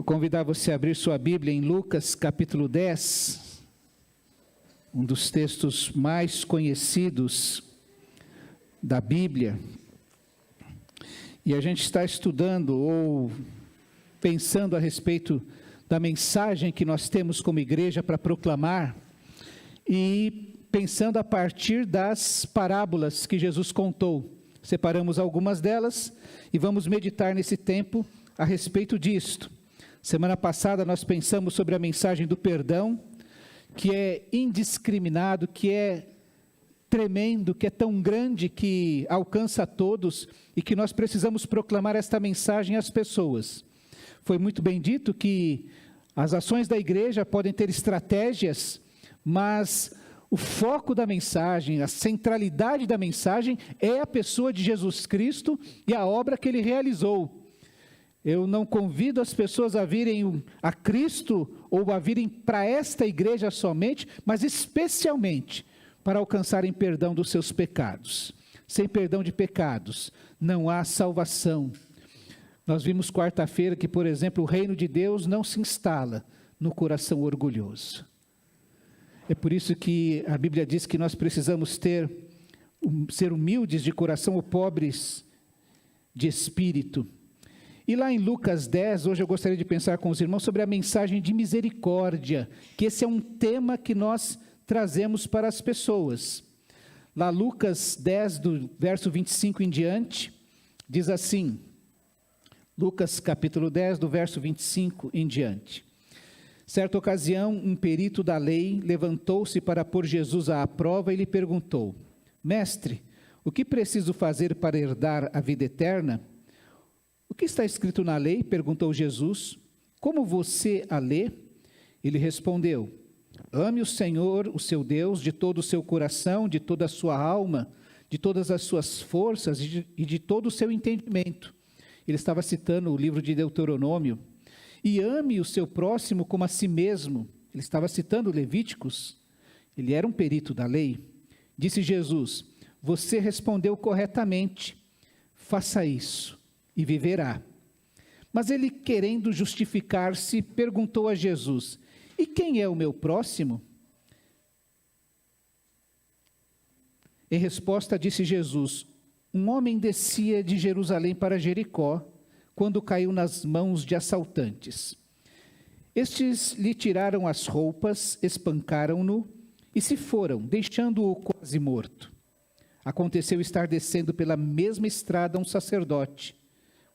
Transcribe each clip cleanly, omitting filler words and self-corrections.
Eu convidar você a abrir sua Bíblia em Lucas capítulo 10, um dos textos mais conhecidos da Bíblia. E a gente está estudando ou pensando a respeito da mensagem que nós temos como igreja para proclamar e pensando a partir das parábolas que Jesus contou. Separamos algumas delas e vamos meditar nesse tempo a respeito disto. Semana passada nós pensamos sobre a mensagem do perdão, que é indiscriminado, que é tremendo, que é tão grande que alcança a todos e que nós precisamos proclamar esta mensagem às pessoas. Foi muito bem dito que as ações da igreja podem ter estratégias, mas o foco da mensagem, a centralidade da mensagem é a pessoa de Jesus Cristo e a obra que ele realizou. Eu não convido as pessoas a virem a Cristo ou a virem para esta igreja somente, mas especialmente para alcançarem perdão dos seus pecados. Sem perdão de pecados, não há salvação. Nós vimos quarta-feira que, por exemplo, o reino de Deus não se instala no coração orgulhoso. É por isso que a Bíblia diz que nós precisamos ser humildes de coração ou pobres de espírito. E lá em Lucas 10, hoje eu gostaria de pensar com os irmãos sobre a mensagem de misericórdia, que esse é um tema que nós trazemos para as pessoas. Lá Lucas 10, do verso 25 em diante, diz assim, Lucas capítulo 10, do verso 25 em diante. Certa ocasião, um perito da lei levantou-se para pôr Jesus à prova e lhe perguntou, Mestre, o que preciso fazer para herdar a vida eterna? O que está escrito na lei? Perguntou Jesus. Como você a lê? Ele respondeu, ame o Senhor, o seu Deus, de todo o seu coração, de toda a sua alma, de todas as suas forças e de todo o seu entendimento. Ele estava citando o livro de Deuteronômio. E ame o seu próximo como a si mesmo. Ele estava citando Levíticos. Ele era um perito da lei. Disse Jesus, você respondeu corretamente. Faça isso e viverá. Mas ele, querendo justificar-se, perguntou a Jesus, e quem é o meu próximo? Em resposta disse Jesus, um homem descia de Jerusalém para Jericó, quando caiu nas mãos de assaltantes. Estes lhe tiraram as roupas, espancaram-no e se foram, deixando-o quase morto. Aconteceu estar descendo pela mesma estrada um sacerdote.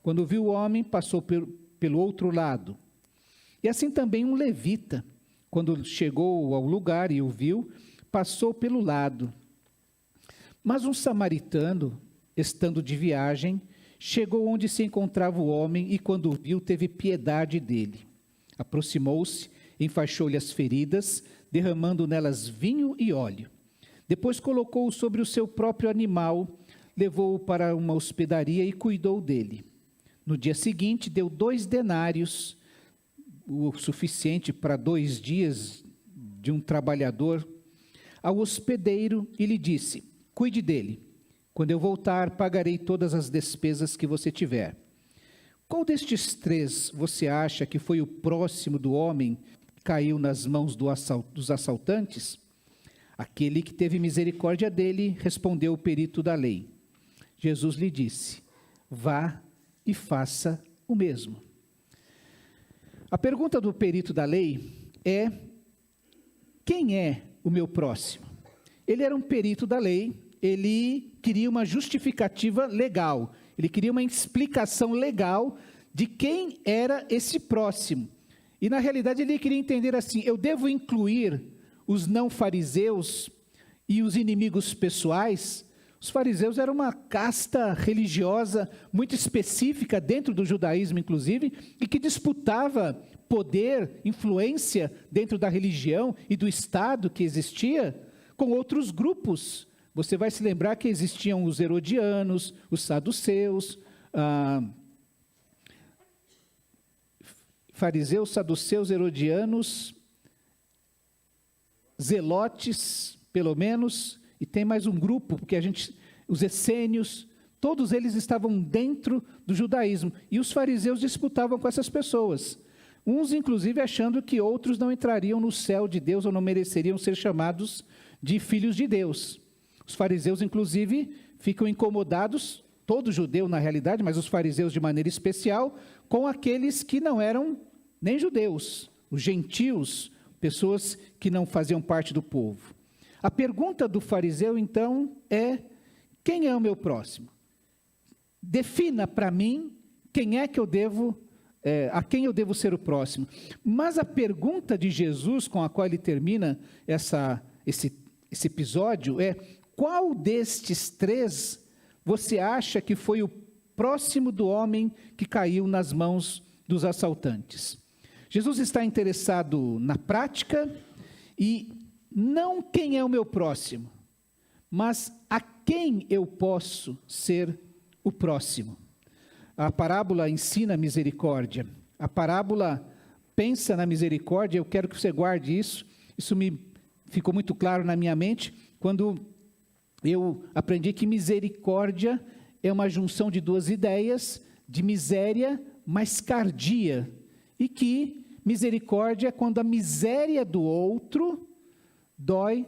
Quando viu o homem, passou pelo outro lado. E assim também um levita, quando chegou ao lugar e o viu, passou pelo lado. Mas um samaritano, estando de viagem, chegou onde se encontrava o homem e, quando o viu, teve piedade dele. Aproximou-se, enfaixou-lhe as feridas, derramando nelas vinho e óleo. Depois colocou-o sobre o seu próprio animal, levou-o para uma hospedaria e cuidou dele. No dia seguinte, deu 2 denários, o suficiente para 2 dias de um trabalhador, ao hospedeiro e lhe disse, cuide dele. Quando eu voltar, pagarei todas as despesas que você tiver. Qual destes 3 você acha que foi o próximo do homem que caiu nas mãos dos assaltantes? Aquele que teve misericórdia dele, respondeu o perito da lei. Jesus lhe disse, vá e faça o mesmo. A pergunta do perito da lei é, quem é o meu próximo? Ele era um perito da lei, ele queria uma justificativa legal, ele queria uma explicação legal de quem era esse próximo. E na realidade ele queria entender assim, eu devo incluir os não fariseus e os inimigos pessoais? Os fariseus eram uma casta religiosa muito específica dentro do judaísmo, inclusive, e que disputava poder, influência dentro da religião e do Estado que existia com outros grupos. Você vai se lembrar que existiam os herodianos, os saduceus, fariseus, saduceus, herodianos, zelotes, pelo menos, e tem mais um grupo, porque os essênios, todos eles estavam dentro do judaísmo, e os fariseus disputavam com essas pessoas. uns inclusive achando que outros não entrariam no céu de Deus ou não mereceriam ser chamados de filhos de Deus. Os fariseus inclusive ficam incomodados, todo judeu na realidade, mas os fariseus de maneira especial, com aqueles que não eram nem judeus, os gentios, pessoas que não faziam parte do povo. A pergunta do fariseu então é: quem é o meu próximo? Defina para mim quem é que eu devo, a quem eu devo ser o próximo. Mas a pergunta de Jesus, com a qual ele termina esse episódio, é: qual destes três você acha que foi o próximo do homem que caiu nas mãos dos assaltantes? Jesus está interessado na prática e não quem é o meu próximo, mas a quem eu posso ser o próximo. A parábola ensina a misericórdia. A parábola pensa na misericórdia. Eu quero que você guarde isso. Isso me ficou muito claro na minha mente quando eu aprendi que misericórdia é uma junção de duas ideias, de miséria mais cardia, e que misericórdia é quando a miséria do outro dói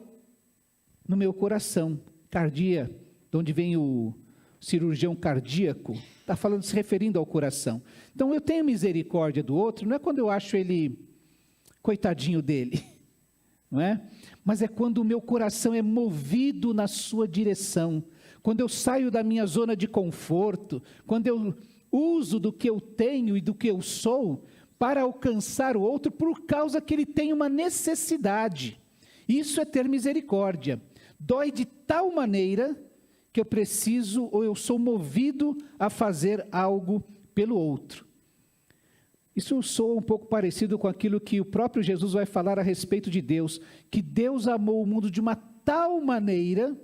no meu coração. Cardia, de onde vem o cirurgião cardíaco, está falando, se referindo ao coração. Então eu tenho misericórdia do outro, não é quando eu acho ele coitadinho dele, não é? Mas é quando o meu coração é movido na sua direção, quando eu saio da minha zona de conforto, quando eu uso do que eu tenho e do que eu sou para alcançar o outro por causa que ele tem uma necessidade. Isso é ter misericórdia. Dói de tal maneira que eu preciso ou eu sou movido a fazer algo pelo outro. Isso soa um pouco parecido com aquilo que o próprio Jesus vai falar a respeito de Deus, que Deus amou o mundo de uma tal maneira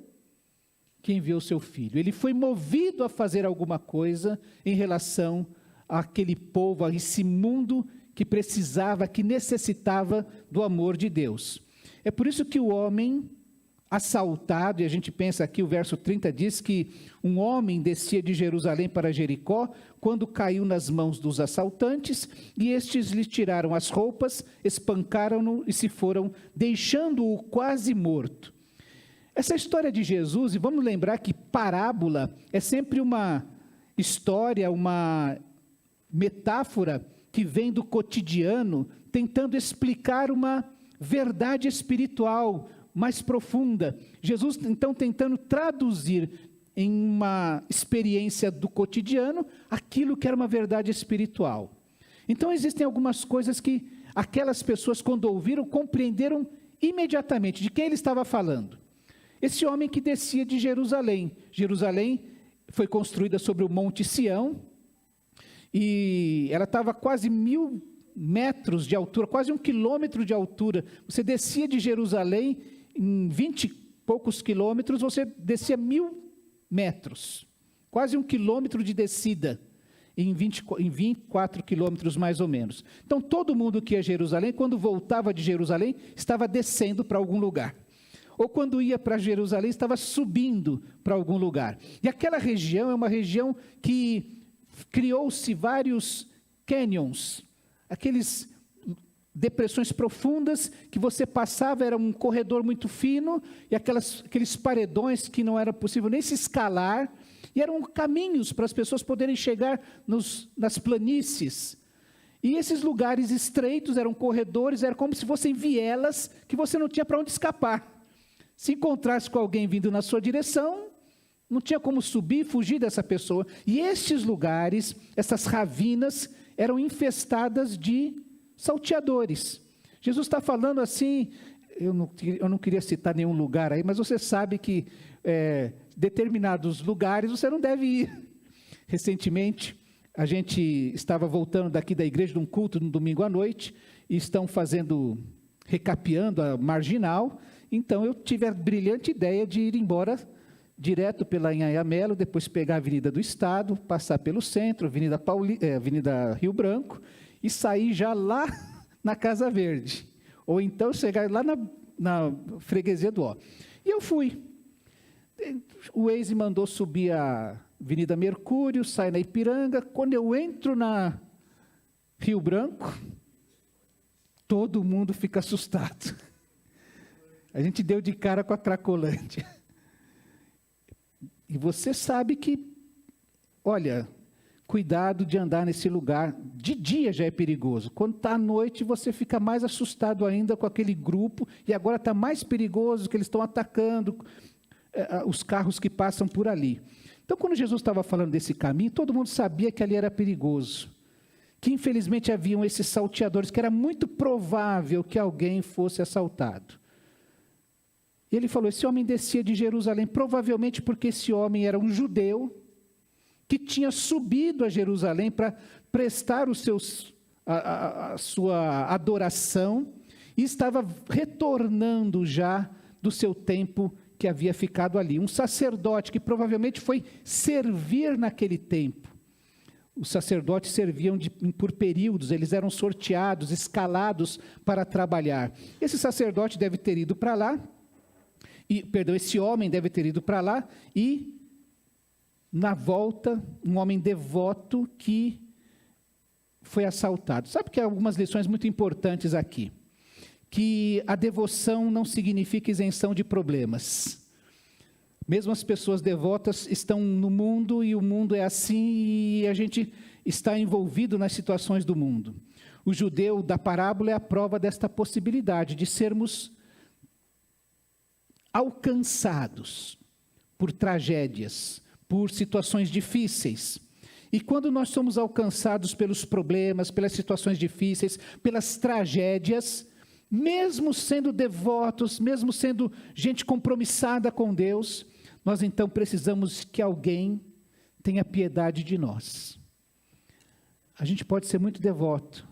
que enviou seu Filho. Ele foi movido a fazer alguma coisa em relação àquele povo, a esse mundo que precisava, que necessitava do amor de Deus. É por isso que o homem assaltado, e a gente pensa aqui, o verso 30 diz que um homem descia de Jerusalém para Jericó, quando caiu nas mãos dos assaltantes, e estes lhe tiraram as roupas, espancaram-no e se foram, deixando-o quase morto. Essa história de Jesus, e vamos lembrar que parábola é sempre uma história, uma metáfora que vem do cotidiano, tentando explicar uma verdade espiritual mais profunda. Jesus, então, tentando traduzir em uma experiência do cotidiano aquilo que era uma verdade espiritual. Então, existem algumas coisas que aquelas pessoas, quando ouviram, compreenderam imediatamente de quem ele estava falando. Esse homem que descia de Jerusalém. Jerusalém foi construída sobre o Monte Sião, e ela estava quase 1.000 metros de altura, quase 1 quilômetro de altura. Você descia de Jerusalém, em 20 e poucos quilômetros, você descia 1.000 metros, quase 1 quilômetro de descida, em 24 quilômetros mais ou menos. Então, todo mundo que ia a Jerusalém, quando voltava de Jerusalém, estava descendo para algum lugar. Ou quando ia para Jerusalém, estava subindo para algum lugar. E aquela região é uma região que criou-se vários canyons, aqueles depressões profundas que você passava, era um corredor muito fino, e aqueles paredões que não era possível nem se escalar, e eram caminhos para as pessoas poderem chegar nas planícies. E esses lugares estreitos eram corredores, era como se fossem vielas que você não tinha para onde escapar. Se encontrasse com alguém vindo na sua direção, não tinha como subir e fugir dessa pessoa. E estes lugares, essas ravinas, eram infestadas de salteadores. Jesus está falando assim, eu não queria citar nenhum lugar aí, mas você sabe que determinados lugares você não deve ir. Recentemente, a gente estava voltando daqui da igreja de um culto no domingo à noite, e estão recapeando a Marginal, então eu tive a brilhante ideia de ir embora direto pela Anhanha-Melo, depois pegar a Avenida do Estado, passar pelo centro, Avenida Rio Branco, e sair já lá na Casa Verde, ou então chegar lá na Freguesia do Ó. E eu fui. O Waze mandou subir a Avenida Mercúrio, sai na Ipiranga. Quando eu entro na Rio Branco, todo mundo fica assustado. A gente deu de cara com a Cracolândia. E você sabe que, olha, cuidado de andar nesse lugar. De dia já é perigoso. Quando está à noite, você fica mais assustado ainda com aquele grupo. E agora está mais perigoso, que eles estão atacando os carros que passam por ali. Então, quando Jesus estava falando desse caminho, todo mundo sabia que ali era perigoso. Que, infelizmente, haviam esses salteadores, que era muito provável que alguém fosse assaltado. E ele falou, esse homem descia de Jerusalém, provavelmente porque esse homem era um judeu, que tinha subido a Jerusalém para prestar a sua adoração, e estava retornando já do seu tempo que havia ficado ali. Um sacerdote que provavelmente foi servir naquele tempo. Os sacerdotes serviam por períodos, eles eram sorteados, escalados para trabalhar. Esse sacerdote deve ter ido para lá, esse homem deve ter ido para lá, e na volta, um homem devoto que foi assaltado. Sabe que há algumas lições muito importantes aqui? Que a devoção não significa isenção de problemas. Mesmo as pessoas devotas estão no mundo, e o mundo é assim, e a gente está envolvido nas situações do mundo. O judeu da parábola é a prova desta possibilidade, de sermos alcançados por tragédias, por situações difíceis. E quando nós somos alcançados pelos problemas, pelas situações difíceis, pelas tragédias, mesmo sendo devotos, mesmo sendo gente compromissada com Deus, nós então precisamos que alguém tenha piedade de nós. A gente pode ser muito devoto,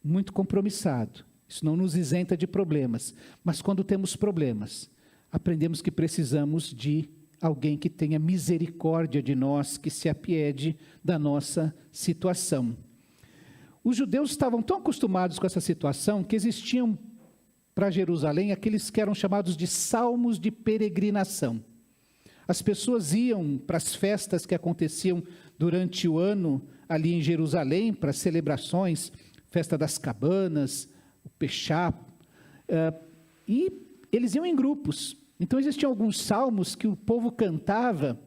muito compromissado, isso não nos isenta de problemas, mas quando temos problemas, aprendemos que precisamos de alguém que tenha misericórdia de nós, que se apiede da nossa situação. Os judeus estavam tão acostumados com essa situação que existiam para Jerusalém aqueles que eram chamados de salmos de peregrinação. As pessoas iam para as festas que aconteciam durante o ano ali em Jerusalém, para celebrações, festa das cabanas, o Pechá, e eles iam em grupos. Então existiam alguns salmos que o povo cantava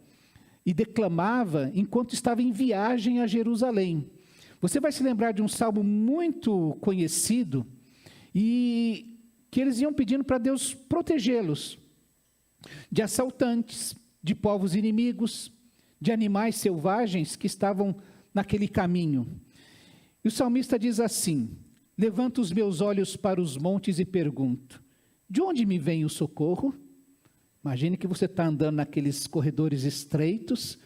e declamava enquanto estava em viagem a Jerusalém. Você vai se lembrar de um salmo muito conhecido, e que eles iam pedindo para Deus protegê-los de assaltantes, de povos inimigos, de animais selvagens que estavam naquele caminho. E o salmista diz assim: levanto os meus olhos para os montes e pergunto, de onde me vem o socorro? Imagine que você está andando naqueles corredores estreitos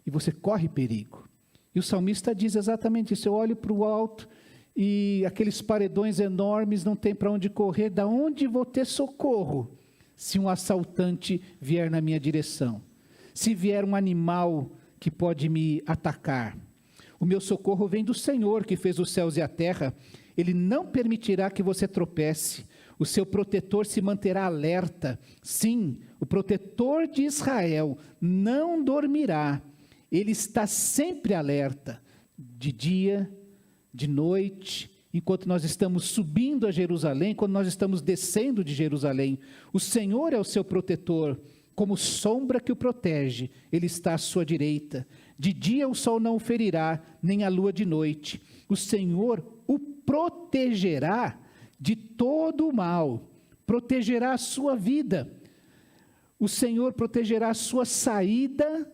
e você corre perigo. E o salmista diz exatamente isso, eu olho para o alto e aqueles paredões enormes, não tem para onde correr, da onde vou ter socorro se um assaltante vier na minha direção? Se vier um animal que pode me atacar? O meu socorro vem do Senhor, que fez os céus e a terra. Ele não permitirá que você tropece. O seu protetor se manterá alerta. Sim, o protetor de Israel não dormirá. Ele está sempre alerta, de dia, de noite, enquanto nós estamos subindo a Jerusalém, quando nós estamos descendo de Jerusalém. O Senhor é o seu protetor, como sombra que o protege, Ele está à sua direita. De dia o sol não o ferirá, nem a lua de noite. O Senhor o protegerá de todo o mal, protegerá a sua vida. O Senhor protegerá a sua saída,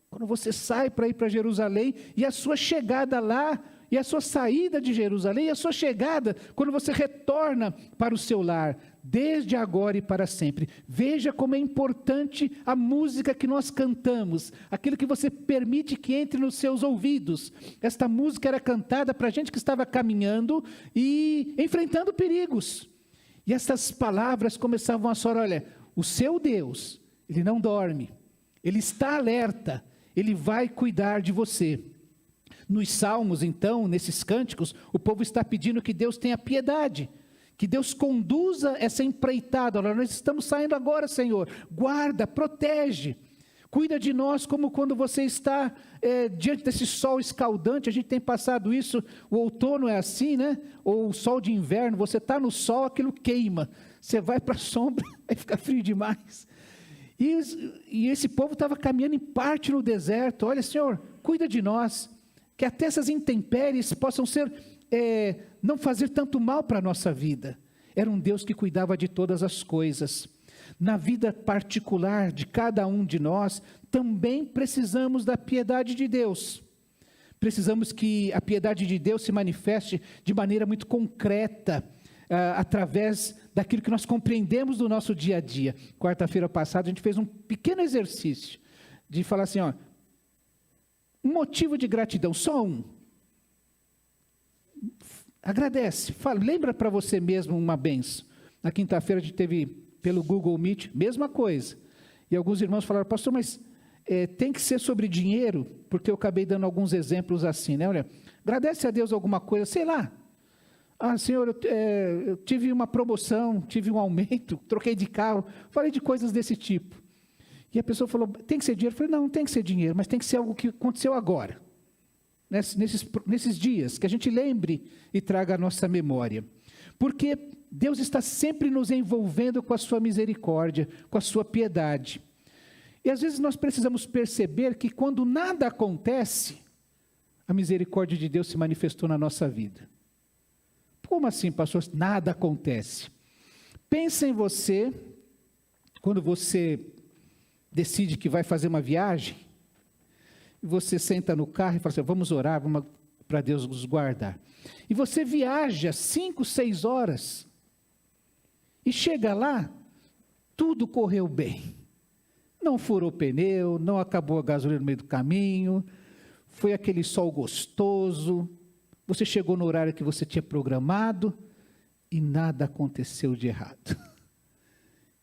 quando você sai para ir para Jerusalém, e a sua chegada lá, e a sua saída de Jerusalém, e a sua chegada, quando você retorna para o seu lar, desde agora e para sempre. Veja como é importante a música que nós cantamos, aquilo que você permite que entre nos seus ouvidos. Esta música era cantada para gente que estava caminhando e enfrentando perigos. E essas palavras começavam a soar, olha, o seu Deus, Ele não dorme, Ele está alerta, Ele vai cuidar de você. Nos salmos, então, nesses cânticos, o povo está pedindo que Deus tenha piedade, que Deus conduza essa empreitada. Olha, nós estamos saindo agora, Senhor, guarda, protege. Cuida de nós como quando você está diante desse sol escaldante. A gente tem passado isso, o outono é assim, né? Ou o sol de inverno, você está no sol, aquilo queima. Você vai para a sombra, aí fica frio demais. E esse povo estava caminhando em parte no deserto. Olha, Senhor, cuida de nós, que até essas intempéries possam ser, não fazer tanto mal para a nossa vida. Era um Deus que cuidava de todas as coisas. Na vida particular de cada um de nós, também precisamos da piedade de Deus. Precisamos que a piedade de Deus se manifeste de maneira muito concreta, através daquilo que nós compreendemos do nosso dia a dia. Quarta-feira passada a gente fez um pequeno exercício de falar assim, ó, um motivo de gratidão, só um. Agradece, fala, lembra para você mesmo uma benção. Na quinta-feira a gente teve pelo Google Meet, mesma coisa. E alguns irmãos falaram, pastor, mas tem que ser sobre dinheiro, porque eu acabei dando alguns exemplos assim, né? Olha, agradece a Deus alguma coisa, sei lá. Ah, Senhor, eu tive uma promoção, tive um aumento, troquei de carro, falei de coisas desse tipo. E a pessoa falou, tem que ser dinheiro? Eu falei, não tem que ser dinheiro, mas tem que ser algo que aconteceu agora. Nesses dias, que a gente lembre e traga a nossa memória. Porque Deus está sempre nos envolvendo com a sua misericórdia, com a sua piedade. E às vezes nós precisamos perceber que quando nada acontece, a misericórdia de Deus se manifestou na nossa vida. Como assim, pastor? Nada acontece. Pensa em você, quando você decide que vai fazer uma viagem, e você senta no carro e fala assim, vamos orar, vamos para Deus nos guardar. E você viaja 5, 6 horas, e chega lá, tudo correu bem. Não furou pneu, não acabou a gasolina no meio do caminho, foi aquele sol gostoso, você chegou no horário que você tinha programado e nada aconteceu de errado.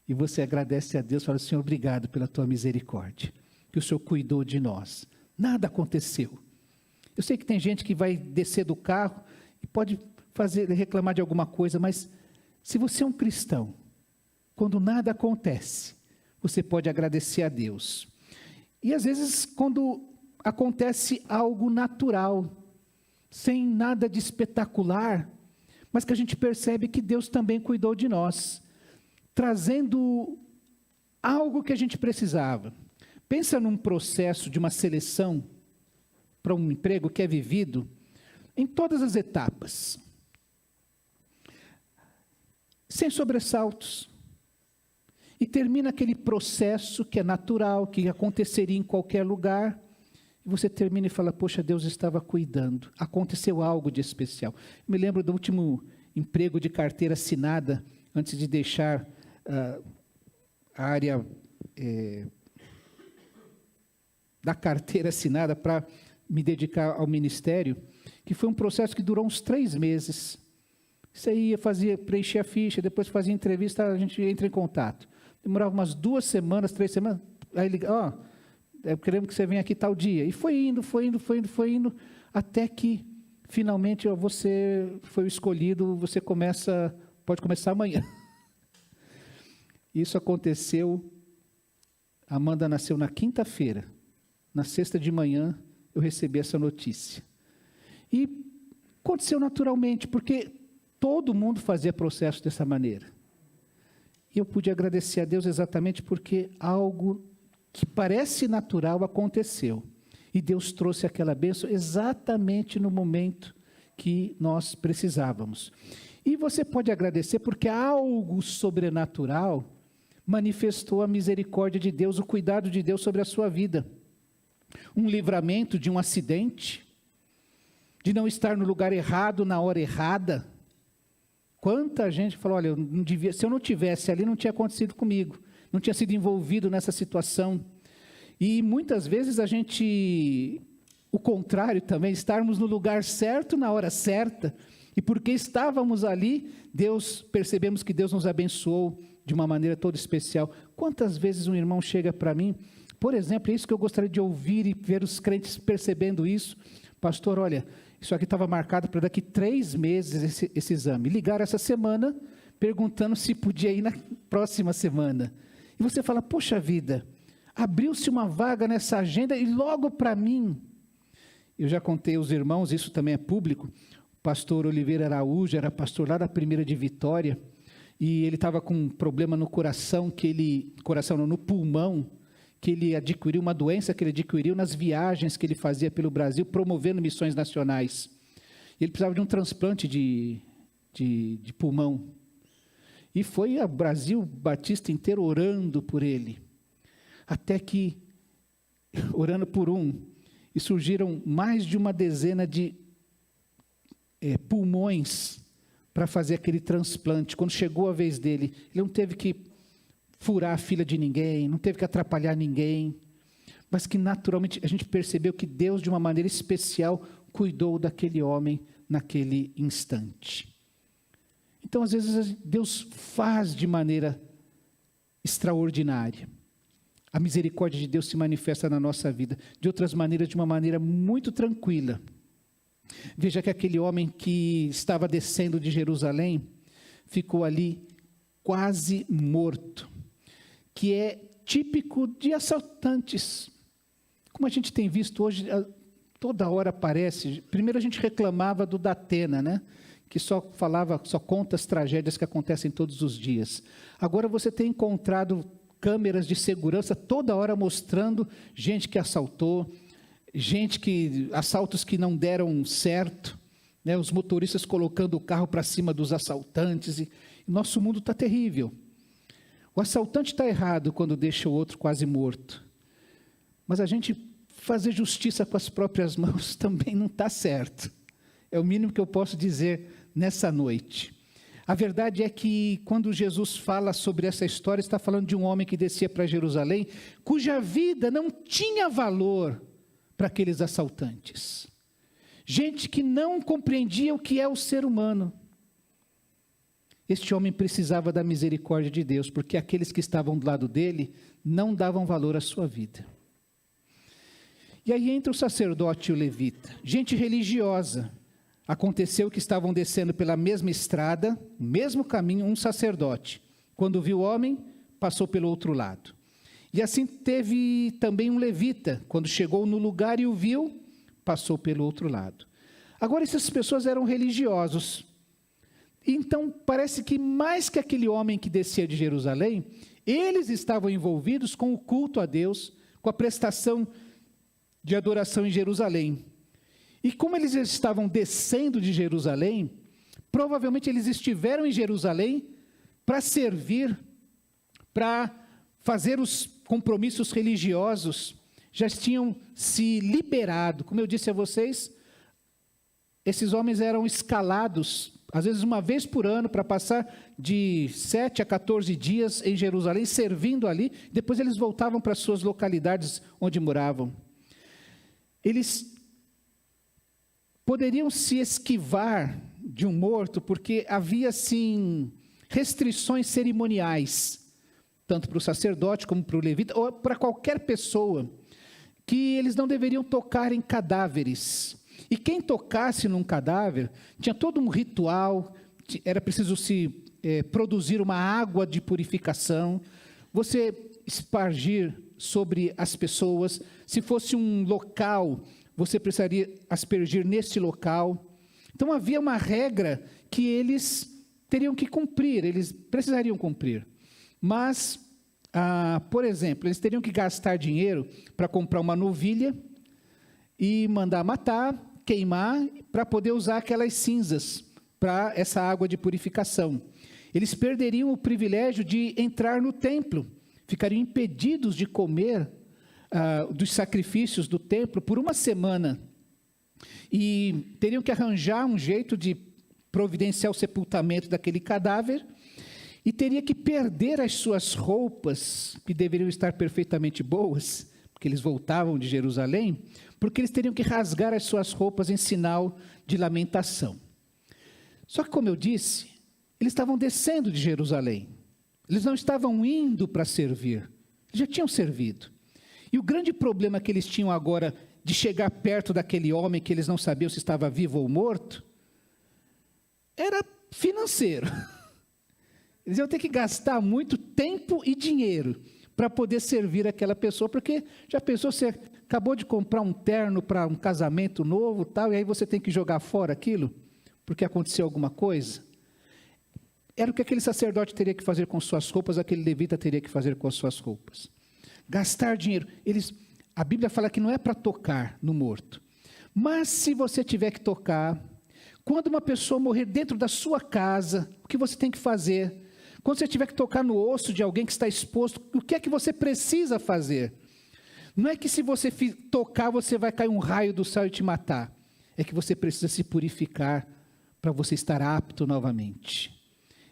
E você agradece a Deus, fala, Senhor, obrigado pela tua misericórdia, que o Senhor cuidou de nós. Nada aconteceu. Eu sei que tem gente que vai descer do carro e pode reclamar de alguma coisa, mas se você é um cristão, quando nada acontece, você pode agradecer a Deus. E às vezes quando acontece algo natural, sem nada de espetacular, mas que a gente percebe que Deus também cuidou de nós, trazendo algo que a gente precisava. Pensa num processo de uma seleção para um emprego que é vivido em todas as etapas, sem sobressaltos, e termina aquele processo que é natural, que aconteceria em qualquer lugar, e você termina e fala, poxa, Deus estava cuidando, aconteceu algo de especial. Eu me lembro do último emprego de carteira assinada, antes de deixar a área da carteira assinada para me dedicar ao ministério, que foi um processo que durou uns 3 meses. Isso aí preenchia a ficha, depois fazia entrevista, a gente entra em contato. Demorava umas 2 semanas, 3 semanas, aí liga, queremos que você venha aqui tal dia. E foi indo, até que finalmente você foi o escolhido, você pode começar amanhã. Isso aconteceu, Amanda nasceu na quinta-feira, na sexta de manhã eu recebi essa notícia. E aconteceu naturalmente, porque todo mundo fazia processo dessa maneira. E eu pude agradecer a Deus exatamente porque algo que parece natural aconteceu. E Deus trouxe aquela bênção exatamente no momento que nós precisávamos. E você pode agradecer porque algo sobrenatural manifestou a misericórdia de Deus, o cuidado de Deus sobre a sua vida. Um livramento de um acidente, de não estar no lugar errado, na hora errada. Quanta gente falou, olha, se eu não tivesse ali, não tinha acontecido comigo, não tinha sido envolvido nessa situação. E muitas vezes o contrário também, estarmos no lugar certo, na hora certa, e porque estávamos ali, percebemos que Deus nos abençoou de uma maneira toda especial. Quantas vezes um irmão chega para mim, por exemplo, é isso que eu gostaria de ouvir e ver os crentes percebendo isso, pastor, olha, isso aqui estava marcado para daqui 3 meses esse exame. Ligaram essa semana, perguntando se podia ir na próxima semana. E você fala, poxa vida, Abriu-se uma vaga nessa agenda e logo para mim. Eu já contei aos irmãos, isso também é público. O pastor Oliveira Araújo era pastor lá da Primeira de Vitória, e ele estava com um problema no coração, no pulmão, que ele adquiriu, uma doença que ele adquiriu nas viagens que ele fazia pelo Brasil, promovendo missões nacionais. Ele precisava de um transplante de pulmão. E foi o Brasil Batista inteiro orando por ele. Até que, orando por e surgiram mais de uma dezena de pulmões para fazer aquele transplante. Quando chegou a vez dele, ele não teve que furar a fila de ninguém, não teve que atrapalhar ninguém, mas que naturalmente a gente percebeu que Deus, de uma maneira especial, cuidou daquele homem naquele instante. Então, às vezes, Deus faz de maneira extraordinária. A misericórdia de Deus se manifesta na nossa vida, de outras maneiras, de uma maneira muito tranquila. Veja que aquele homem que estava descendo de Jerusalém, ficou ali quase morto, que é típico de assaltantes. Como a gente tem visto hoje, toda hora aparece. Primeiro a gente reclamava do Datena, né? Que só conta as tragédias que acontecem todos os dias. Agora você tem encontrado câmeras de segurança toda hora mostrando gente que assaltou, assaltos que não deram certo, né? Os motoristas colocando o carro para cima dos assaltantes. E nosso mundo está terrível. O assaltante está errado quando deixa o outro quase morto. Mas a gente fazer justiça com as próprias mãos também não está certo. É o mínimo que eu posso dizer nessa noite. A verdade é que quando Jesus fala sobre essa história, está falando de um homem que descia para Jerusalém, cuja vida não tinha valor para aqueles assaltantes. Gente que não compreendia o que é o ser humano. Este homem precisava da misericórdia de Deus, porque aqueles que estavam do lado dele não davam valor à sua vida. E aí entra o sacerdote e o levita, gente religiosa. Aconteceu que estavam descendo pela mesma estrada, mesmo caminho, um sacerdote. Quando viu o homem, passou pelo outro lado. E assim teve também um levita, quando chegou no lugar e o viu, passou pelo outro lado. Agora essas pessoas eram religiosos. Então parece que mais que aquele homem que descia de Jerusalém, eles estavam envolvidos com o culto a Deus, com a prestação de adoração em Jerusalém. E como eles estavam descendo de Jerusalém, provavelmente eles estiveram em Jerusalém para servir, para fazer os compromissos religiosos, já tinham se liberado. Como eu disse a vocês, esses homens eram escalados, às vezes uma vez por ano, para passar de 7 a 14 dias em Jerusalém, servindo ali, depois eles voltavam para as suas localidades onde moravam. Eles poderiam se esquivar de um morto, porque havia, sim, restrições cerimoniais, tanto para o sacerdote como para o levita, ou para qualquer pessoa, que eles não deveriam tocar em cadáveres. E quem tocasse num cadáver, tinha todo um ritual, era preciso produzir uma água de purificação, você espargir sobre as pessoas. Se fosse um local, você precisaria aspergir nesse local. Então havia uma regra que eles teriam que cumprir, eles precisariam cumprir. Mas, por exemplo, eles teriam que gastar dinheiro para comprar uma novilha e mandar matar, queimar, para poder usar aquelas cinzas para essa água de purificação. Eles perderiam o privilégio de entrar no templo, ficariam impedidos de comer dos sacrifícios do templo por uma semana, e teriam que arranjar um jeito de providenciar o sepultamento daquele cadáver, e teria que perder as suas roupas, que deveriam estar perfeitamente boas, porque eles voltavam de Jerusalém, porque eles teriam que rasgar as suas roupas em sinal de lamentação. Só que, como eu disse, eles estavam descendo de Jerusalém, eles não estavam indo para servir, eles já tinham servido. E o grande problema que eles tinham agora de chegar perto daquele homem que eles não sabiam se estava vivo ou morto, era financeiro. Eles iam ter que gastar muito tempo e dinheiro para poder servir aquela pessoa, porque já pensou, você acabou de comprar um terno para um casamento novo, tal, e aí você tem que jogar fora aquilo, porque aconteceu alguma coisa? Era o que aquele sacerdote teria que fazer com suas roupas, aquele levita teria que fazer com as suas roupas. Gastar dinheiro. A Bíblia fala que não é para tocar no morto, mas se você tiver que tocar, quando uma pessoa morrer dentro da sua casa, o que você tem que fazer? Quando você tiver que tocar no osso de alguém que está exposto, o que é que você precisa fazer? Não é que se você tocar, você vai cair um raio do céu e te matar. É que você precisa se purificar para você estar apto novamente.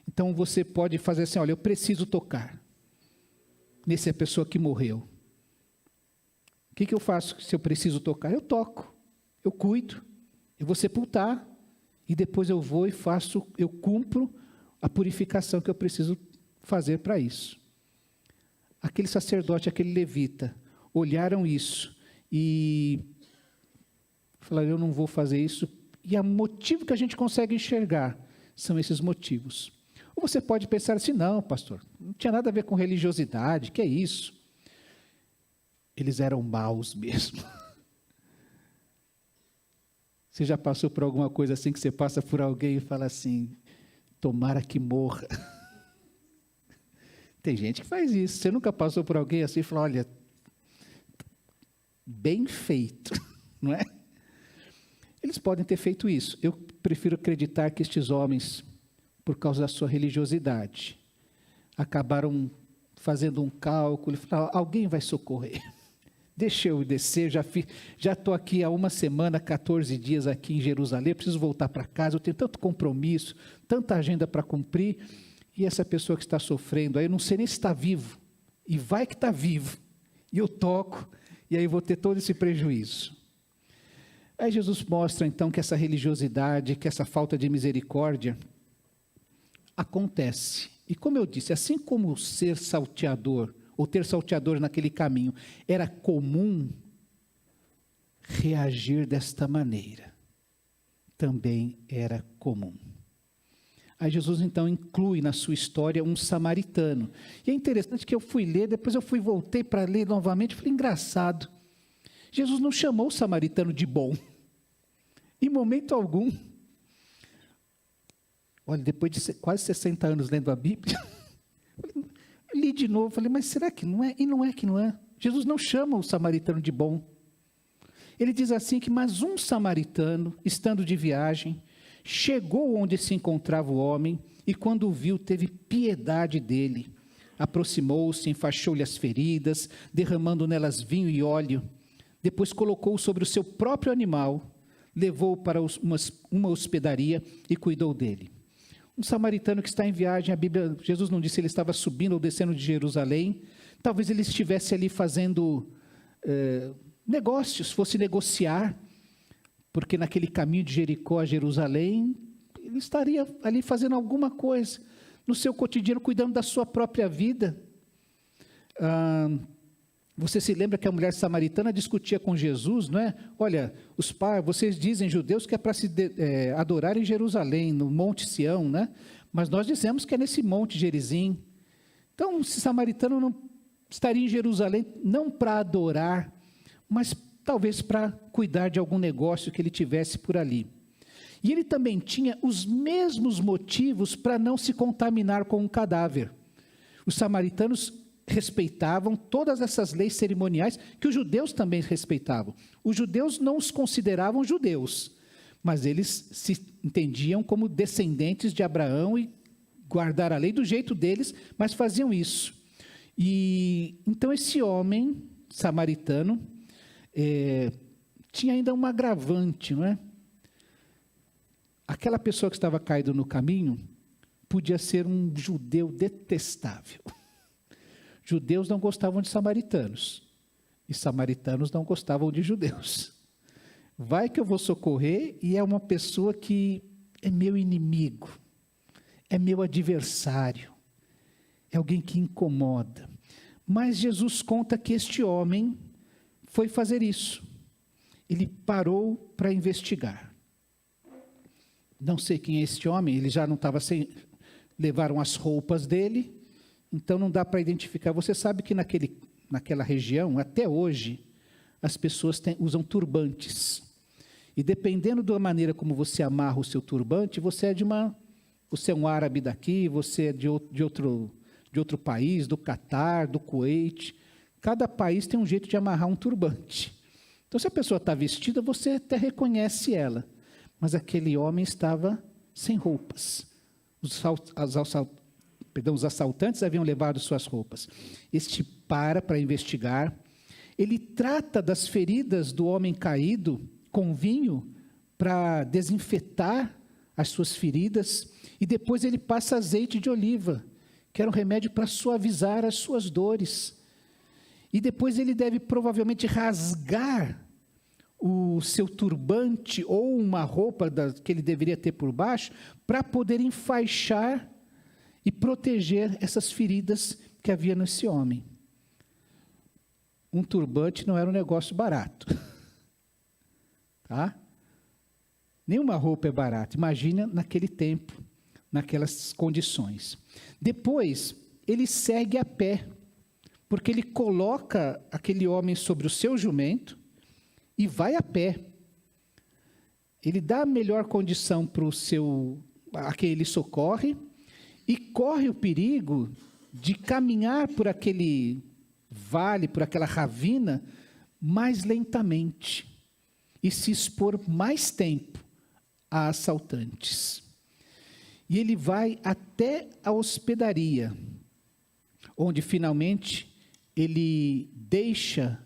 Então você pode fazer assim, olha, eu preciso tocar nessa pessoa que morreu. O que eu faço se eu preciso tocar? Eu toco, eu cuido, eu vou sepultar, e depois eu vou e eu cumpro a purificação que eu preciso fazer para isso. Aquele sacerdote, aquele levita, olharam isso e falaram, eu não vou fazer isso, e o motivo que a gente consegue enxergar são esses motivos. Ou você pode pensar assim, não, pastor, não tinha nada a ver com religiosidade, que é isso? Eles eram maus mesmo. Você já passou por alguma coisa assim, que você passa por alguém e fala assim, tomara que morra. Tem gente que faz isso. Você nunca passou por alguém assim e falou, olha, bem feito, não é? Eles podem ter feito isso. Eu prefiro acreditar que estes homens, por causa da sua religiosidade, acabaram fazendo um cálculo e falaram, alguém vai socorrer. Deixa eu descer, já estou aqui há uma semana, 14 dias aqui em Jerusalém, preciso voltar para casa, eu tenho tanto compromisso, tanta agenda para cumprir, e essa pessoa que está sofrendo, aí eu não sei nem se está vivo, e vai que está vivo, e eu toco, e aí vou ter todo esse prejuízo. Aí Jesus mostra então que essa religiosidade, que essa falta de misericórdia, acontece. E como eu disse, assim como ser salteador, ou ter salteador naquele caminho, era comum reagir desta maneira. Também era comum. Aí Jesus então inclui na sua história um samaritano. E é interessante que eu fui ler, depois eu voltei para ler novamente, falei, engraçado. Jesus não chamou o samaritano de bom. Em momento algum. Olha, depois de quase 60 anos lendo a Bíblia, li de novo, falei, mas será que não é? E não é que não é. Jesus não chama o samaritano de bom. Ele diz assim que, mas um samaritano, estando de viagem, chegou onde se encontrava o homem, e quando o viu, teve piedade dele. Aproximou-se, enfaixou-lhe as feridas, derramando nelas vinho e óleo. Depois colocou-o sobre o seu próprio animal, levou-o para uma hospedaria e cuidou dele. Um samaritano que está em viagem, a Bíblia, Jesus não disse se ele estava subindo ou descendo de Jerusalém, talvez ele estivesse ali fazendo negócios, fosse negociar, porque naquele caminho de Jericó a Jerusalém, ele estaria ali fazendo alguma coisa, no seu cotidiano, cuidando da sua própria vida. Você se lembra que a mulher samaritana discutia com Jesus, não é? Olha, vocês dizem, judeus, que é para se adorar em Jerusalém, no Monte Sião, né? Mas nós dizemos que é nesse Monte Gerizim. Então, esse samaritano não estaria em Jerusalém, não para adorar, mas talvez para cuidar de algum negócio que ele tivesse por ali. E ele também tinha os mesmos motivos para não se contaminar com um cadáver. Os samaritanos respeitavam todas essas leis cerimoniais que os judeus também respeitavam. Os judeus não os consideravam judeus, mas eles se entendiam como descendentes de Abraão e guardaram a lei do jeito deles, mas faziam isso. E então esse homem samaritano tinha ainda um agravante, não é? Aquela pessoa que estava caída no caminho podia ser um judeu detestável. Judeus não gostavam de samaritanos, e samaritanos não gostavam de judeus. Vai que eu vou socorrer e é uma pessoa que é meu inimigo, é meu adversário, é alguém que incomoda. Mas Jesus conta que este homem foi fazer isso. Ele parou para investigar. Não sei quem é este homem, ele já não estava sem... Levaram as roupas dele, então não dá para identificar. Você sabe que naquela região, até hoje, as pessoas usam turbantes. E dependendo da maneira como você amarra o seu turbante, você é um árabe daqui, você é de outro país, do Catar, do Kuwait. Cada país tem um jeito de amarrar um turbante. Então, se a pessoa está vestida, você até reconhece ela. Mas aquele homem estava sem roupas. Os assaltantes haviam levado suas roupas. Este para investigar. Ele trata das feridas do homem caído com vinho para desinfetar as suas feridas. E depois ele passa azeite de oliva, que era um remédio para suavizar as suas dores. E depois ele deve provavelmente rasgar o seu turbante ou uma roupa que ele deveria ter por baixo, para poder enfaixar e proteger essas feridas que havia nesse homem. Um turbante não era um negócio barato. Tá? Nenhuma roupa é barata. Imagina naquele tempo, naquelas condições. Depois, ele segue a pé, porque ele coloca aquele homem sobre o seu jumento e vai a pé. Ele dá a melhor condição para a quem ele socorre e corre o perigo de caminhar por aquele vale, por aquela ravina, mais lentamente e se expor mais tempo a assaltantes. E ele vai até a hospedaria, onde finalmente ele deixa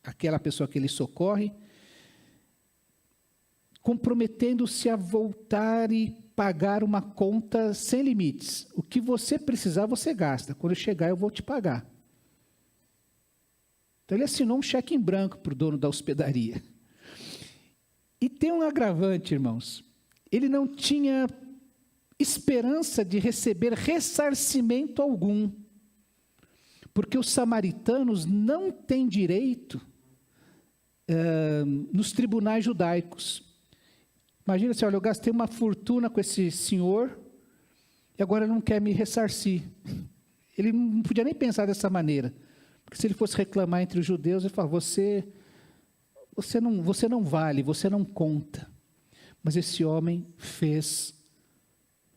aquela pessoa que ele socorre, comprometendo-se a voltar e pagar uma conta sem limites. O que você precisar, você gasta. Quando eu chegar, eu vou te pagar. Então, ele assinou um cheque em branco para o dono da hospedaria. E tem um agravante, irmãos. Ele não tinha esperança de receber ressarcimento algum. Porque os samaritanos não têm direito nos tribunais judaicos. Imagina assim, olha, eu gastei uma fortuna com esse senhor e agora ele não quer me ressarcir. Ele não podia nem pensar dessa maneira. Porque se ele fosse reclamar entre os judeus, ele falava, você não vale, você não conta. Mas esse homem fez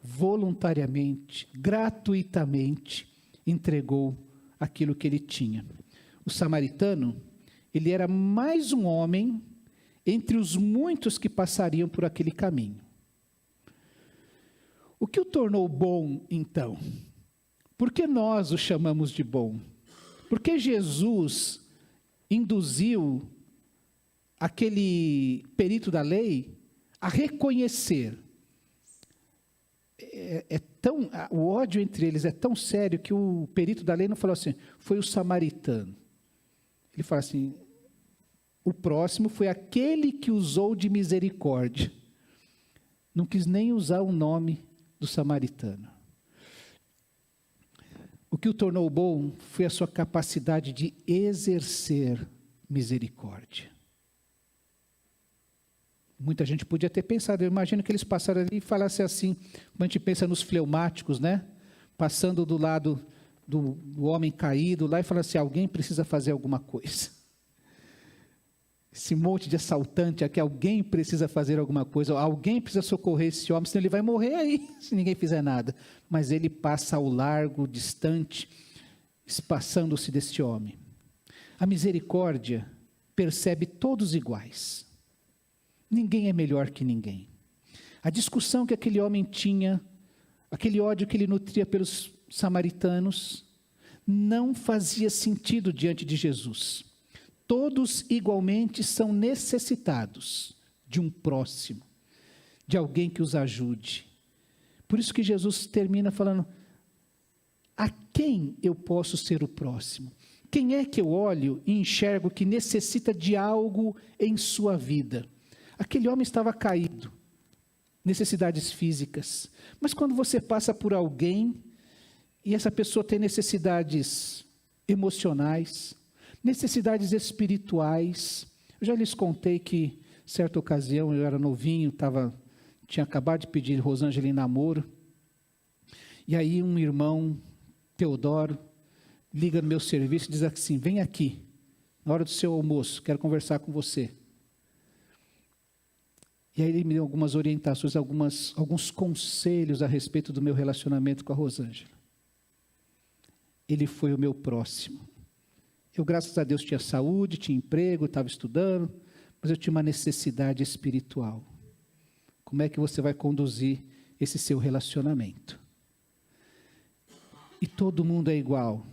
voluntariamente, gratuitamente, entregou aquilo que ele tinha. O samaritano, ele era mais um homem entre os muitos que passariam por aquele caminho. O que o tornou bom, então? Por que nós o chamamos de bom? Porque Jesus induziu aquele perito da lei a reconhecer. O ódio entre eles é tão sério que o perito da lei não falou assim, foi o samaritano. Ele fala assim, o próximo foi aquele que usou de misericórdia. Não quis nem usar o nome do samaritano. O que o tornou bom foi a sua capacidade de exercer misericórdia. Muita gente podia ter pensado, eu imagino que eles passaram ali e falassem assim, como a gente pensa nos fleumáticos, né? Passando do lado do homem caído lá e falando assim, alguém precisa fazer alguma coisa. Esse monte de assaltante aqui, alguém precisa fazer alguma coisa, alguém precisa socorrer esse homem, senão ele vai morrer aí, se ninguém fizer nada. Mas ele passa ao largo, distante, espaçando-se deste homem. A misericórdia percebe todos iguais. Ninguém é melhor que ninguém. A discussão que aquele homem tinha, aquele ódio que ele nutria pelos samaritanos, não fazia sentido diante de Jesus. Todos igualmente são necessitados de um próximo, de alguém que os ajude. Por isso que Jesus termina falando, a quem eu posso ser o próximo? Quem é que eu olho e enxergo que necessita de algo em sua vida? Aquele homem estava caído, necessidades físicas. Mas quando você passa por alguém e essa pessoa tem necessidades emocionais, necessidades espirituais. Eu já lhes contei que, certa ocasião, eu era novinho, tinha acabado de pedir Rosângela em namoro, E aí um irmão, Teodoro, liga no meu serviço e diz assim: vem aqui, na hora do seu almoço, quero conversar com você. E aí ele me deu algumas orientações, alguns conselhos a respeito do meu relacionamento com a Rosângela. Ele foi o meu próximo. Eu, graças a Deus, tinha saúde, tinha emprego, estava estudando, mas eu tinha uma necessidade espiritual. Como é que você vai conduzir esse seu relacionamento? E todo mundo é igual.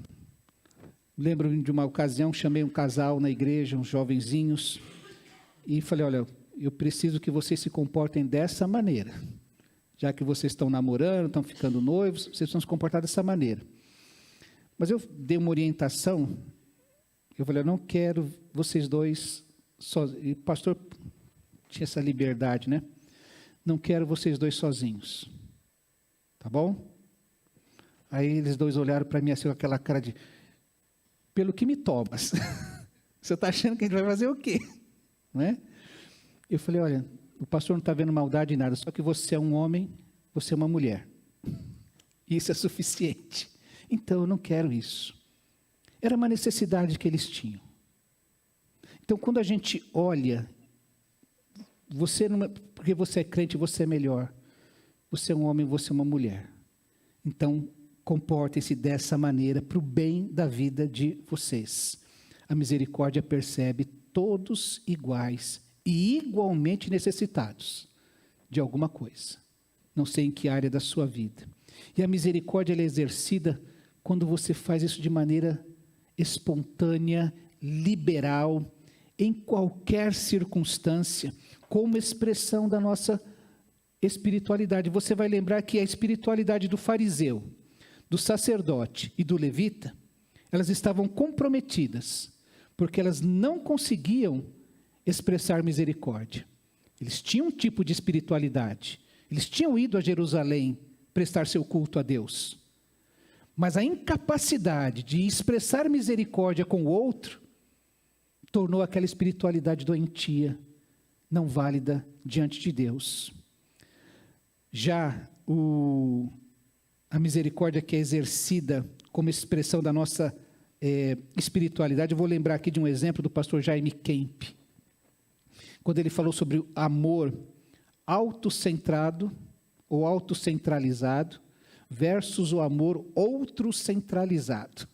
Lembro de uma ocasião, chamei um casal na igreja, uns jovenzinhos, e falei: olha, eu preciso que vocês se comportem dessa maneira. Já que vocês estão namorando, estão ficando noivos, vocês vão se comportar dessa maneira. Mas eu dei uma orientação, eu falei: eu não quero vocês dois sozinhos. E o pastor tinha essa liberdade, né? Não quero vocês dois sozinhos. Tá bom? Aí eles dois olharam para mim assim com aquela cara de: pelo que me tomas? Você está achando que a gente vai fazer o quê? Não é? Eu falei: olha, o pastor não está vendo maldade em nada, só que você é um homem, você é uma mulher. Isso é suficiente. Então eu não quero isso. Era uma necessidade que eles tinham. Então quando a gente olha, você não é, porque você é crente, você é melhor. Você é um homem, você é uma mulher. Então comportem-se dessa maneira para o bem da vida de vocês. A misericórdia percebe todos iguais e igualmente necessitados de alguma coisa. Não sei em que área da sua vida. E a misericórdia ela é exercida quando você faz isso de maneira espontânea, liberal, em qualquer circunstância, como expressão da nossa espiritualidade. Você vai lembrar que a espiritualidade do fariseu, do sacerdote e do levita, elas estavam comprometidas, porque elas não conseguiam expressar misericórdia. Eles tinham um tipo de espiritualidade, eles tinham ido a Jerusalém prestar seu culto a Deus, mas a incapacidade de expressar misericórdia com o outro, tornou aquela espiritualidade doentia, não válida diante de Deus. Já a misericórdia que é exercida como expressão da nossa espiritualidade, eu vou lembrar aqui de um exemplo do pastor Jaime Kemp, quando ele falou sobre o amor autocentrado ou autocentralizado versus o amor outrocentralizado.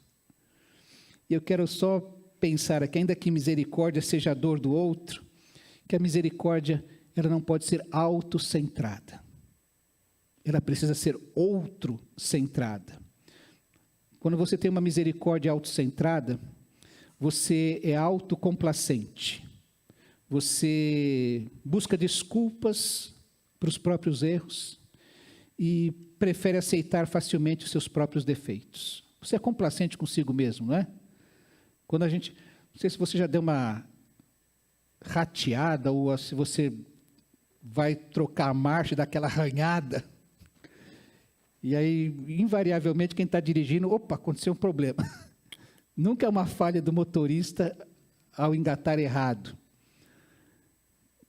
E eu quero só pensar aqui, ainda que misericórdia seja a dor do outro, que a misericórdia ela não pode ser autocentrada. Ela precisa ser outrocentrada. Quando você tem uma misericórdia autocentrada, você é autocomplacente. Você busca desculpas para os próprios erros e prefere aceitar facilmente os seus próprios defeitos. Você é complacente consigo mesmo, não é? Quando a gente, não sei se você já deu uma rateada ou se você vai trocar a marcha e dá aquela arranhada. E aí, invariavelmente, quem está dirigindo, opa, aconteceu um problema. Nunca é uma falha do motorista ao engatar errado.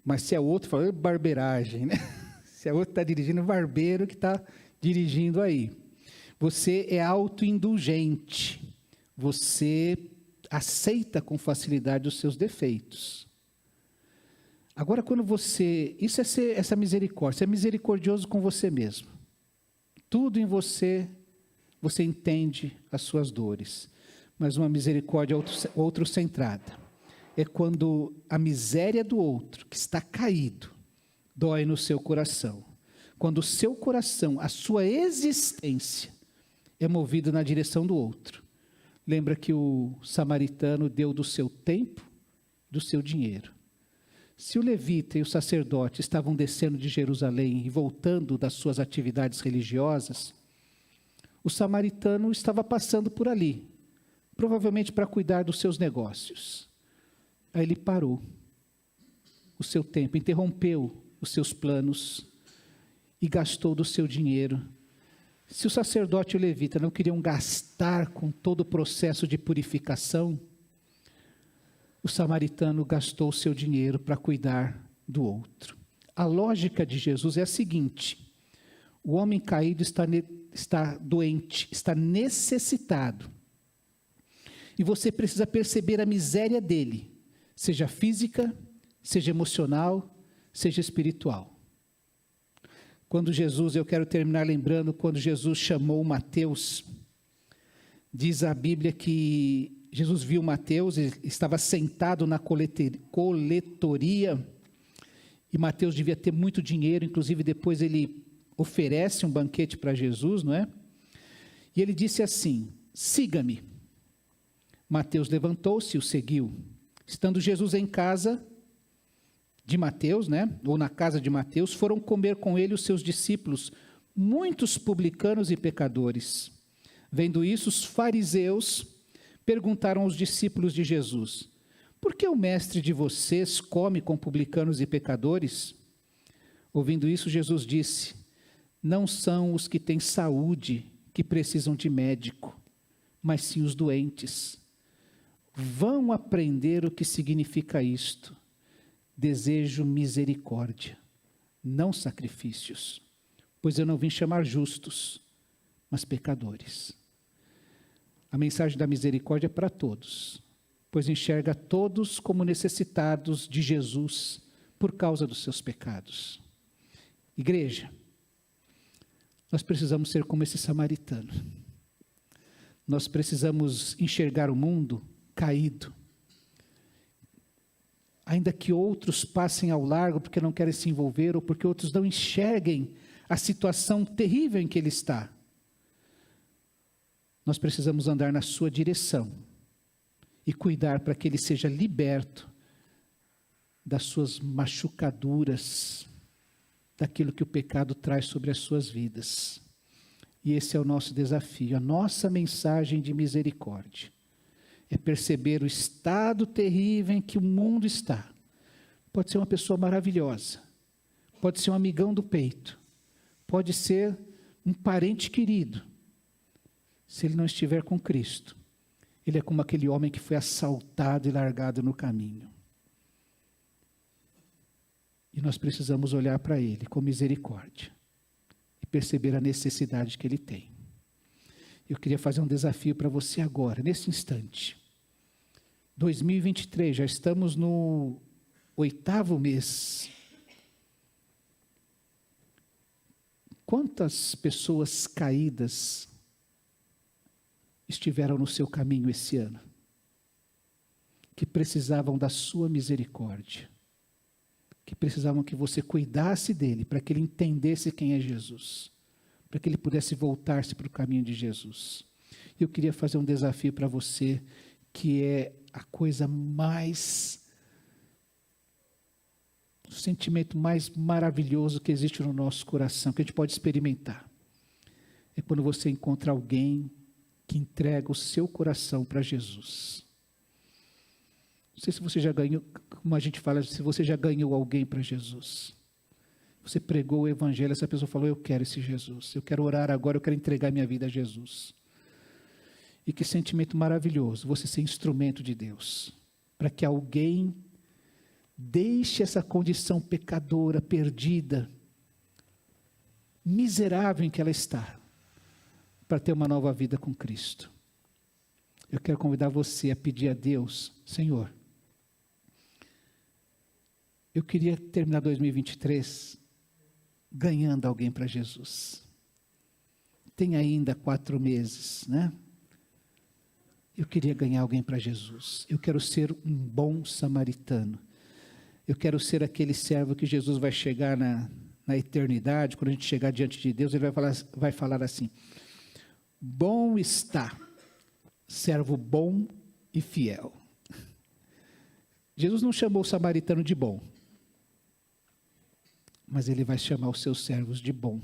Mas se é outro, fala, barbeiragem, né? Se é outro que está dirigindo, barbeiro que está dirigindo aí. Você é autoindulgente. Você aceita com facilidade os seus defeitos. Agora, quando você... Isso é ser essa misericórdia. Você é misericordioso com você mesmo. Tudo em você, você entende as suas dores. Mas uma misericórdia outrocentrada é quando a miséria do outro, que está caído, dói no seu coração. Quando o seu coração, a sua existência, é movido na direção do outro. Lembra que o samaritano deu do seu tempo, do seu dinheiro. Se o levita e o sacerdote estavam descendo de Jerusalém e voltando das suas atividades religiosas, o samaritano estava passando por ali, provavelmente para cuidar dos seus negócios. Aí ele parou o seu tempo, interrompeu os seus planos e gastou do seu dinheiro. Se o sacerdote e o levita não queriam gastar com todo o processo de purificação, o samaritano gastou o seu dinheiro para cuidar do outro. A lógica de Jesus é a seguinte: O homem caído está doente, está necessitado. E você precisa perceber a miséria dele, seja física, seja emocional, seja espiritual. Quando Jesus, eu quero terminar lembrando, quando Jesus chamou Mateus, diz a Bíblia que Jesus viu Mateus, ele estava sentado na coletoria, e Mateus devia ter muito dinheiro, inclusive depois ele oferece um banquete para Jesus, não é? E ele disse assim: siga-me. Mateus levantou-se e o seguiu. Estando Jesus em casa de Mateus, né? Ou na casa de Mateus, foram comer com ele os seus discípulos, muitos publicanos e pecadores. Vendo isso, os fariseus perguntaram aos discípulos de Jesus: por que o mestre de vocês come com publicanos e pecadores? Ouvindo isso, Jesus disse: não são os que têm saúde que precisam de médico, mas sim os doentes. Vão aprender o que significa isto. Desejo misericórdia, não sacrifícios, pois eu não vim chamar justos, mas pecadores. A mensagem da misericórdia é para todos, pois enxerga todos como necessitados de Jesus por causa dos seus pecados. Igreja, nós precisamos ser como esse samaritano. Nós precisamos enxergar o mundo caído. Ainda que outros passem ao largo porque não querem se envolver ou porque outros não enxerguem a situação terrível em que ele está. Nós precisamos andar na sua direção e cuidar para que ele seja liberto das suas machucaduras, daquilo que o pecado traz sobre as suas vidas. E esse é o nosso desafio, a nossa mensagem de misericórdia. É perceber o estado terrível em que o mundo está. Pode ser uma pessoa maravilhosa, pode ser um amigão do peito, pode ser um parente querido. Se ele não estiver com Cristo, ele é como aquele homem que foi assaltado e largado no caminho. E nós precisamos olhar para ele com misericórdia e perceber a necessidade que ele tem. Eu queria fazer um desafio para você agora, nesse instante. 2023, já estamos no 8º mês. Quantas pessoas caídas estiveram no seu caminho esse ano, que precisavam da sua misericórdia, que precisavam que você cuidasse dele, para que ele entendesse quem é Jesus, para que ele pudesse voltar-se para o caminho de Jesus. Eu queria fazer um desafio para você, que é a coisa mais, o sentimento mais maravilhoso que existe no nosso coração, que a gente pode experimentar. É quando você encontra alguém que entrega o seu coração para Jesus. Não sei se você já ganhou, como a gente fala, se você já ganhou alguém para Jesus. Você pregou o evangelho, essa pessoa falou: eu quero esse Jesus, eu quero orar agora, eu quero entregar minha vida a Jesus. E que sentimento maravilhoso, você ser instrumento de Deus, para que alguém deixe essa condição pecadora, perdida, miserável em que ela está, para ter uma nova vida com Cristo. Eu quero convidar você a pedir a Deus: Senhor, eu queria terminar 2023 ganhando alguém para Jesus. Tem ainda 4 meses, né? Eu queria ganhar alguém para Jesus. Eu quero ser um bom samaritano. Eu quero ser aquele servo que Jesus vai chegar na eternidade, quando a gente chegar diante de Deus, ele vai falar assim: bom está, servo bom e fiel. Jesus não chamou o samaritano de bom, mas ele vai chamar os seus servos de bom.